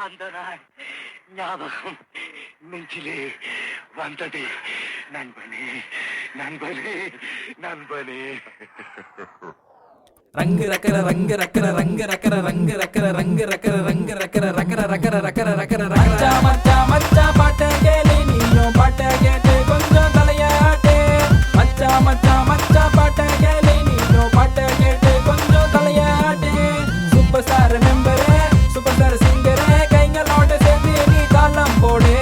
அந்த நாள் ஞாபகம் நெஞ்சிலே வந்தது. நண்பனே நண்பனே நண்பனே. ரங்கு ரக்கர ரங்கு ரக்கர ரங்கு ரக்கர ரங்கு ரக்கர ரங்கு ரக்கர ரங்கு ரக்கர ரக்கர ரக்கர ரக்கர ரக்கர ரக்கர மச்சா மச்சா பாட்ட கேளு நீயும் பாட்ட கேட்டு கொஞ்சம் தலையாட்டு. மச்சா மச்சா மச்சா பாட்ட கேளு நீயும் பாட்ட கேட்டு கொஞ்சம் தலையாட்டு. சூப்பர் ஸ்டார் மெம்பரே சூப்பர் ஸ்டார் சிங்கரே கைங்களோட சேர்ந்து நீ தாளம் போடு.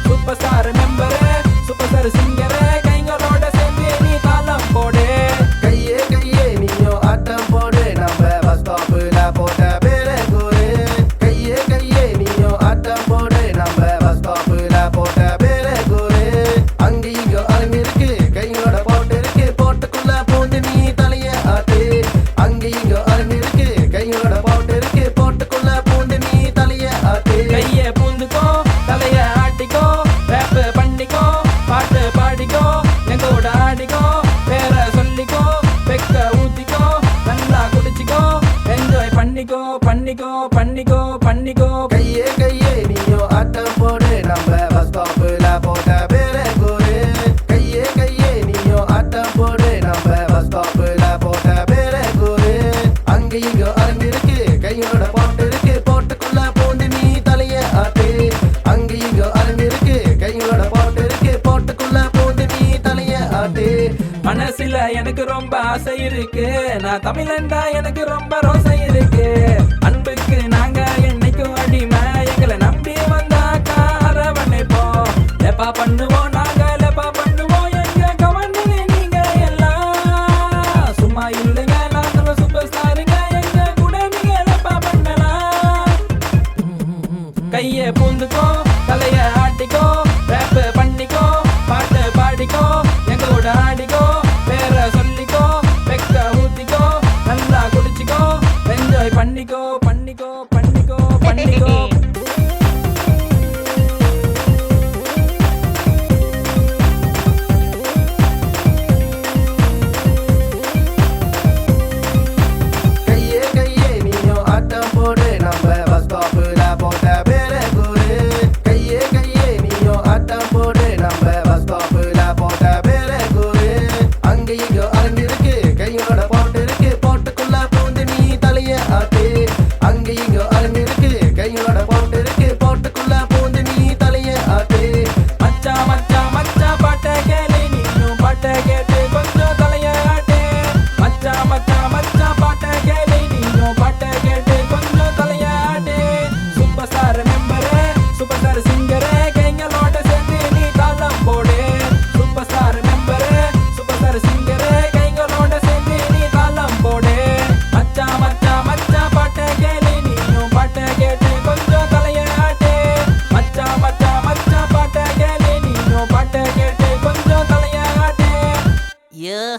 சூப்பர் ஸ்டார் மெம்பரே சூப்பர் ஸ்டார் சிங்கரே கைங்களோட சேர்ந்து நீ தாளம் போடு. கையே கையே நீயும் ஆட்டம் போடு நம்ம பஸ் ஸ்டாப்புல போட்ட பேரை கூறு. கையே கையே நீயும் ஆட்டம் போடு நம்ம பஸ் ஸ்டாப்புல போட்ட பேரை கூறு. அங்க இங்க அரங்கிருக்கு கையோட போட்டு இருக்கு போட்டுக்குள்ள பூந்து நீ தலைய ஆட்டு. அங்க இங்க அரங்கிருக்கு கையோட போட்டு இருக்கு போட்டுக்குள்ள பூந்து நீ தலைய ஆட்டு. கைய பூந்துக்கோ தலைய ஆட்டிக்கோ ரேப் பண்ணிக்கோ பாட்டு பாடிக்கோ எங்கோட ஆடிக்கோ பேரை சொல்லிக்கோ பெக்க ஊத்திக்கோ நல்லா குடிச்சிக்கோ என்ஜாய் பண்ணிக்கோ பண்ணிக்கோ பண்ணிக்கோ பண்ணிக்கோ. கையே கையே நீயும் ஆட்டம் போடு நம்ம பஸ் ஸ்டாப்புல போட்ட பேரை கூறு. கையே கையே நீயும் ஆட்டம் போடு நம்ம பஸ் ஸ்டாப்புல போட்ட பேரை கூறு. அங்க இங்க அரங்கிருக்கு கையோட போட்டு இருக்கு போட்டுக்குள்ள பூந்து நீ தலைய ஆட்டு. அங்க இங்க அரங்கிருக்கு கையோட போட்டு இருக்கு போட்டுக்குள்ள பூந்து நீ தலைய ஆட்டு. மனசுல எனக்கு ரொம்ப ஆசை இருக்கு நான் தமிழன்டா எனக்கு ரொம்ப ரோசை இருக்கு. அன்புக்கு நாங்க என்னைக்கும் அடிமை எங்களை நம்பி வந்தாக்கா அரவணைப்போம். லெப்பா பண்ணுவோம் நாங்க லெப்பா பண்ணுவோம் எங்க கவனிங்க நீங்க எல்லாம். சும்மா இல்லைங்க நாங்களும் சூப்பர் ஸ்டாருங்க எங்க கூட நீங்க லெப்பா பண்ணலாம். கைய பூந்துக்கோ தலைய ஆட்டிக்கோ ரேப் பண்ணிக்கோ பாட்டு பாடிக்கோ எங்களோட ஆடிக்கோ பேரை சொல்லிக்கோ பெக்க ஊத்திக்கோ நல்லா குடிச்சிக்கோ என்ஜாய் பண்ணிக்கோ பண்ணிக்கோ பண்ணிக்கோ பண்ணிக்கோ. கையே கையே நீயும் ஆட்டம் போடு நம்ம பஸ் ஸ்டாப்புல போட்ட பேரை கூறு. கையே கையே நீயும் ஆட்டம் போடு நம்ம பஸ் ஸ்டாப்புல போட்ட பேரை கூறு. அங்க இங்க அரங்கிருக்கு கையோட போட்டு இருக்கு போட்டுக்குள்ள பூந்து நீ தலைய ஆட்டு. அங்க இங்க அரங்கிருக்கு கையோட போட்டு இருக்கு போட்டுக்குள்ள பூந்து நீ தலைய ஆட்டு. மச்சா மச்சா மச்சா பாட்ட கேளு நீயும் பாட்ட கேட்டு கொஞ்சம் தலைய ஆட்டு. மச்சா மச்சா மச்சா பாட்ட கேளு நீயும் பாட்ட கேட்டு கொஞ்சம் தலைய ஆட்டு. சூப்பர் ஸ்டார் மெம்பரே சூப்பர் ஸ்டார் சிங்கரே கைங்களோட சேர்ந்து நீ தாளம் போடு. சூப்பர் ஸ்டார் மெம்பரே சூப்பர் ஸ்டார் சிங்கரே கைங்களோட சேர்ந்து நீ தாளம் போடு. மச்சா மச்சா மச்சா பாட்ட கேளு நீயும் பாட்ட கேட்டு கொஞ்சம் தலைய ஆட்டு. மச்சா மச்சா மச்சா பாட்ட கேளு நீயும் பாட்ட கேட்டு கொஞ்சம் தலைய ஆட்டு. Yeah.